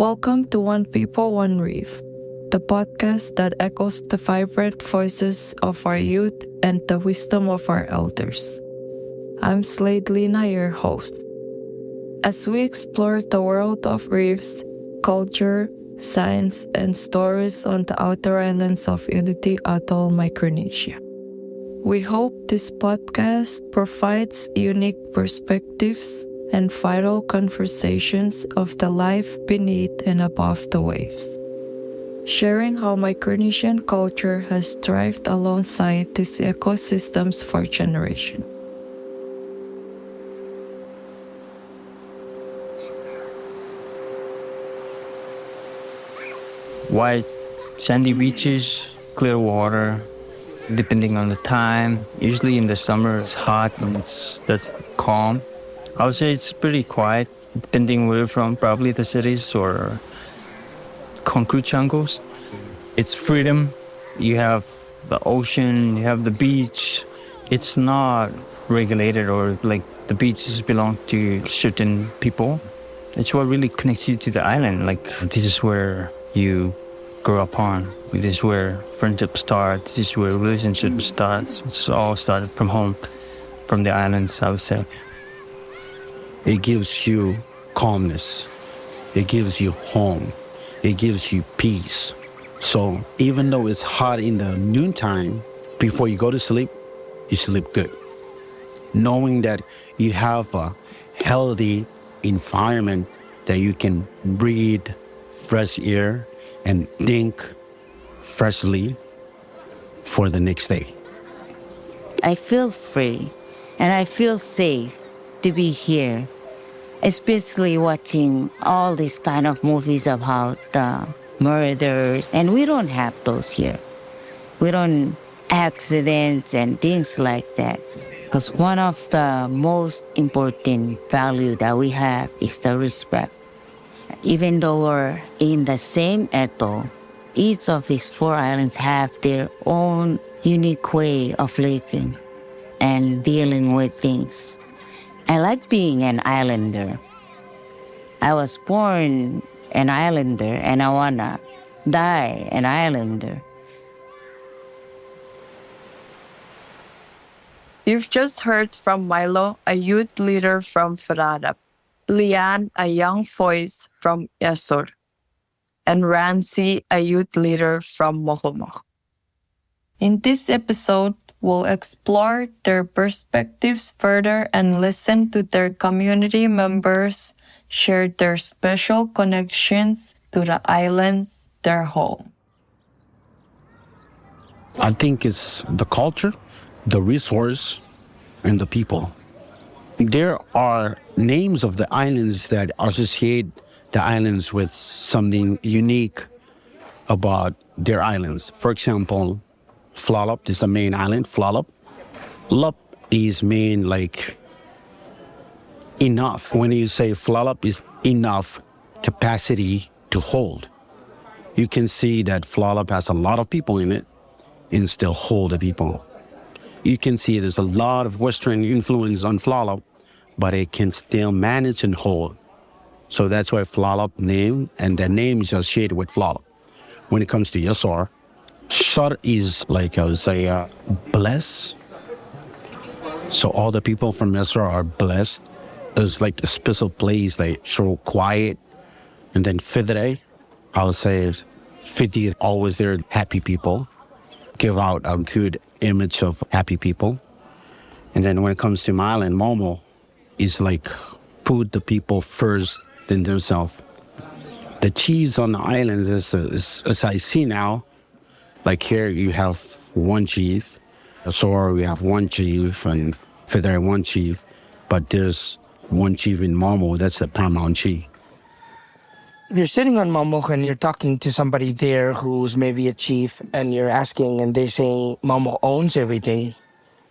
Welcome to One People One Reef, the podcast that echoes the vibrant voices of our youth and the wisdom of our elders. I'm Slade Lina, your host. As we explore the world of reefs, culture, science, and stories on the outer islands of Ulithi Atoll, Micronesia. We hope this podcast provides unique perspectives and vital conversations of the life beneath and above the waves, sharing how Micronesian culture has thrived alongside these ecosystems for generations. White sandy beaches, clear water, depending on the time. Usually in the summer it's hot and that's calm. I would say it's pretty quiet, depending where you're from, probably the cities or concrete jungles. It's freedom. You have the ocean, you have the beach. It's not regulated or like the beaches belong to certain people. It's what really connects you to the island. Like this is where you grow up on. This is where friendship starts. This is where relationship starts. It's all started from home, from the islands, I would say. It gives you calmness. It gives you home. It gives you peace. So even though it's hot in the noontime, before you go to sleep, you sleep good. Knowing that you have a healthy environment that you can breathe fresh air and think freshly for the next day. I feel free and I feel safe to be here, especially watching all these kind of movies about murders. And we don't have those here. We don't accidents and things like that. Because one of the most important value that we have is the respect. Even though we're in the same atoll, each of these four islands have their own unique way of living and dealing with things. I like being an islander. I was born an islander and I wanna die an islander. You've just heard from Milo, a youth leader from Faradab, Lian, a young voice from Yasur, and Rancy, a youth leader from Mohomo. In this episode, we'll explore their perspectives further and listen to their community members share their special connections to the islands, their home. I think it's the culture, the resource, and the people. There are names of the islands that associate the islands with something unique about their islands. For example, Flalop is the main island, Flalop. Lup is mean like enough. When you say Flalop is enough capacity to hold. You can see that Flalop has a lot of people in it and still hold the people. You can see there's a lot of Western influence on Flalop, but it can still manage and hold. So that's why Flalop name, and the name is associated with Flalop. When it comes to Yasur, Shar is like, I would say, blessed. So all the people from Yasur are blessed. It's like a special place, like so quiet. And then Fidre, I would say, Fidre, always there, happy people. Give out a good image of happy people. And then when it comes to my island, Momo is like put the people first than themselves. The chiefs on the island is as I see now, like here you have one chief, Azor we have one chief, and Fidre one chief, but there's one chief in Momo, that's the paramount chief. If you're sitting on Momo and you're talking to somebody there who's maybe a chief and you're asking and they're saying Momo owns everything,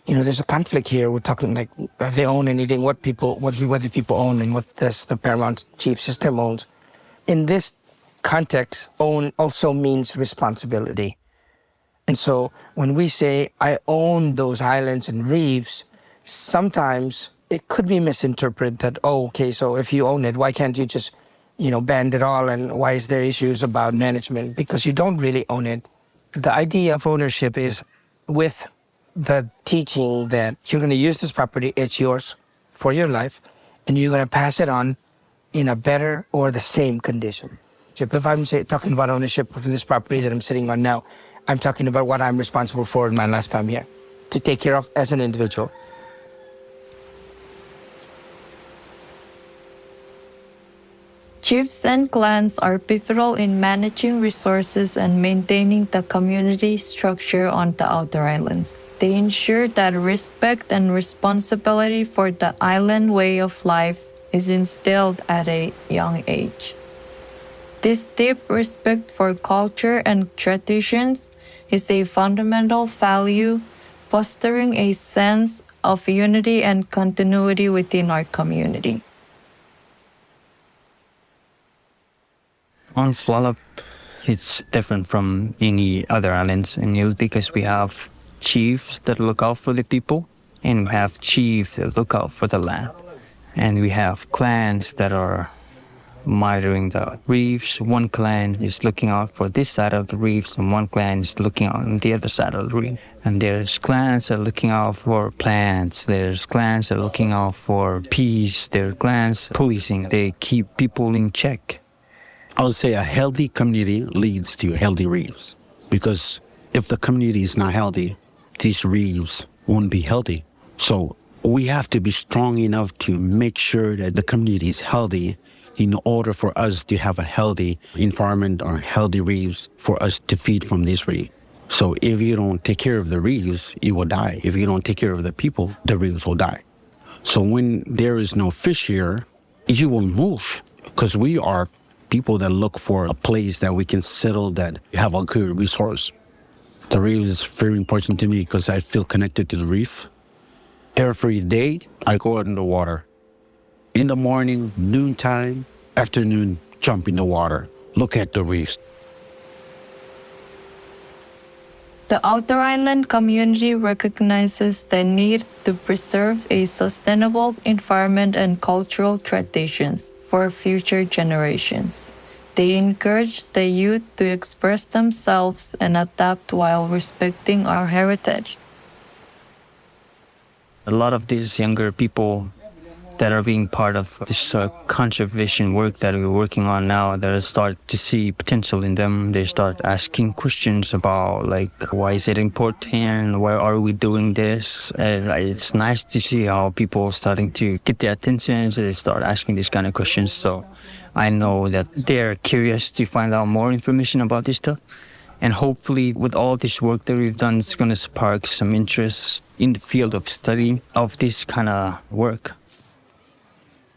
you know, there's a conflict here. We're talking like, if they own anything, what do people own and what does the paramount chief system owns? In this context, own also means responsibility. And so when we say, I own those islands and reefs, sometimes it could be misinterpreted that, oh, okay, so if you own it, why can't you just, banned it all, and why is there issues about management? Because you don't really own it. The idea of ownership is with the teaching that you're going to use this property, it's yours for your life, and you're going to pass it on in a better or the same condition. So if I'm talking about ownership of this property that I'm sitting on now, I'm talking about what I'm responsible for in my lifetime here, to take care of as an individual. Chiefs and clans are pivotal in managing resources and maintaining the community structure on the outer islands. They ensure that respect and responsibility for the island way of life is instilled at a young age. This deep respect for culture and traditions is a fundamental value, fostering a sense of unity and continuity within our community. On Flalap, it's different from any other islands in Ulithi because we have chiefs that look out for the people, and we have chiefs that look out for the land. And we have clans that are monitoring the reefs. One clan is looking out for this side of the reefs, and one clan is looking out on the other side of the reef. And there's clans that are looking out for plants. There's clans that are looking out for peace. There are clans policing. They keep people in check. I would say a healthy community leads to healthy reefs, because if the community is not healthy, these reefs won't be healthy. So we have to be strong enough to make sure that the community is healthy in order for us to have a healthy environment or healthy reefs for us to feed from this reef. So if you don't take care of the reefs, you will die. If you don't take care of the people, the reefs will die. So when there is no fish here, you will move, because we are people that look for a place that we can settle, that have a good resource. The reef is very important to me because I feel connected to the reef. Every day, I go out in the water. In the morning, noontime, afternoon, jump in the water, look at the reefs. The outer island community recognizes the need to preserve a sustainable environment and cultural traditions for future generations. They encourage the youth to express themselves and adapt while respecting our heritage. A lot of these younger people that are being part of this conservation work that we're working on now, they start to see potential in them. They start asking questions about, like, why is it important? Why are we doing this? And it's nice to see how people are starting to get their attention, so they start asking these kind of questions. So I know that they're curious to find out more information about this stuff. And hopefully with all this work that we've done, it's going to spark some interest in the field of study of this kind of work.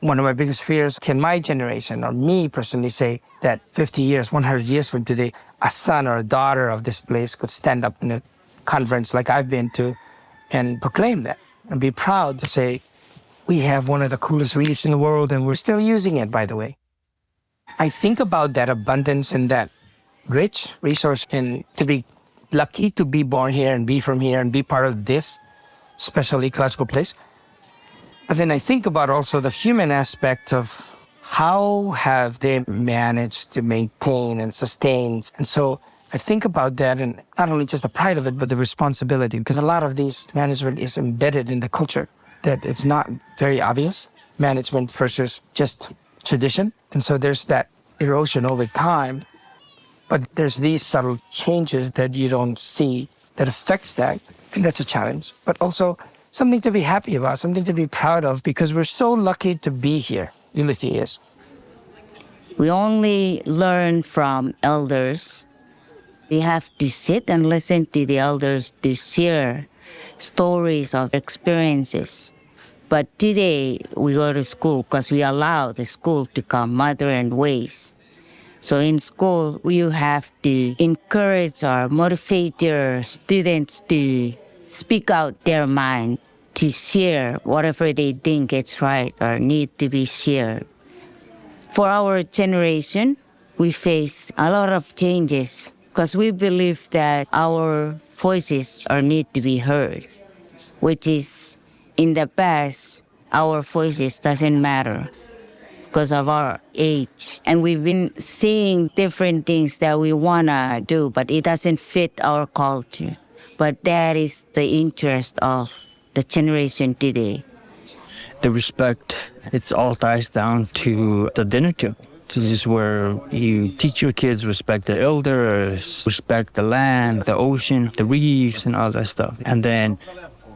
One of my biggest fears, can my generation or me personally say that 50 years, 100 years from today, a son or a daughter of this place could stand up in a conference like I've been to and proclaim that and be proud to say, we have one of the coolest reefs in the world and we're still using it, by the way. I think about that abundance and that rich resource, and to be lucky to be born here and be from here and be part of this special ecological place. But then I think about also the human aspect of how have they managed to maintain and sustain. And so I think about that, and not only just the pride of it, but the responsibility, because a lot of these management is embedded in the culture, that it's not very obvious, management versus just tradition. And so there's that erosion over time, but there's these subtle changes that you don't see that affects that, and that's a challenge. But also something to be happy about, something to be proud of, because we're so lucky to be here. Ulithi is. We only learn from elders. We have to sit and listen to the elders to share stories of experiences. But today we go to school because we allow the school to come modern ways. So in school, you have to encourage or motivate your students to speak out their mind, to share whatever they think is right or need to be shared. For our generation, we face a lot of changes because we believe that our voices are need to be heard, which is in the past, our voices doesn't matter because of our age. And we've been seeing different things that we want to do, but it doesn't fit our culture. But that is the interest of the generation today. The respect, it's all ties down to the dinner table. This is where you teach your kids respect the elders, respect the land, the ocean, the reefs, and all that stuff. And then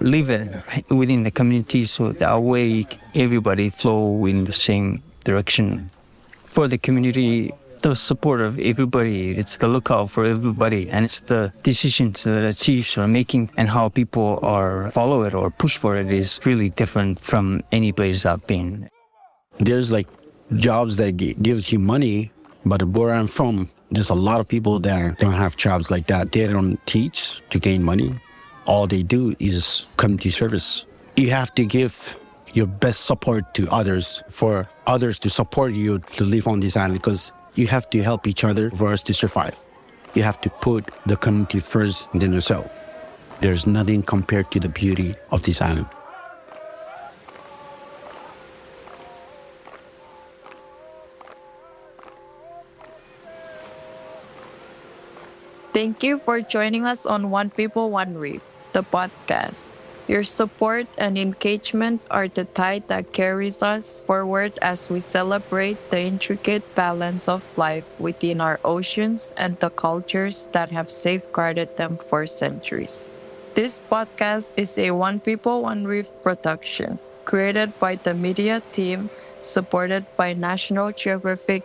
live it within the community so that way everybody flow in the same direction. For the community, the support of everybody, it's the lookout for everybody, and it's the decisions that the chiefs are making and how people are follow it or push for it is really different from any place I've been. There's like jobs that gives you money, but where I'm from, there's a lot of people that don't have jobs like that. They don't teach to gain money. All they do is community service. You have to give your best support to others for others to support you to live on this island, because you have to help each other for us to survive. You have to put the community first than yourself. There's nothing compared to the beauty of this island. Thank you for joining us on One People One Reef, the podcast. Your support and engagement are the tide that carries us forward as we celebrate the intricate balance of life within our oceans and the cultures that have safeguarded them for centuries. This podcast is a One People One Reef production, created by the media team, supported by National Geographic,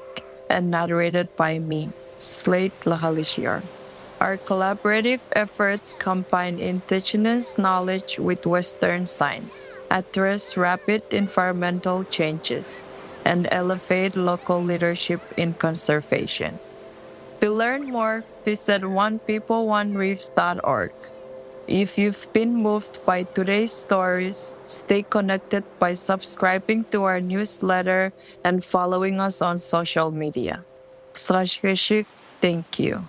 and narrated by me, Slate Lahalishiyar. Our collaborative efforts combine indigenous knowledge with Western science, address rapid environmental changes, and elevate local leadership in conservation. To learn more, visit onepeopleonereef.org. If you've been moved by today's stories, stay connected by subscribing to our newsletter and following us on social media. /Thank you.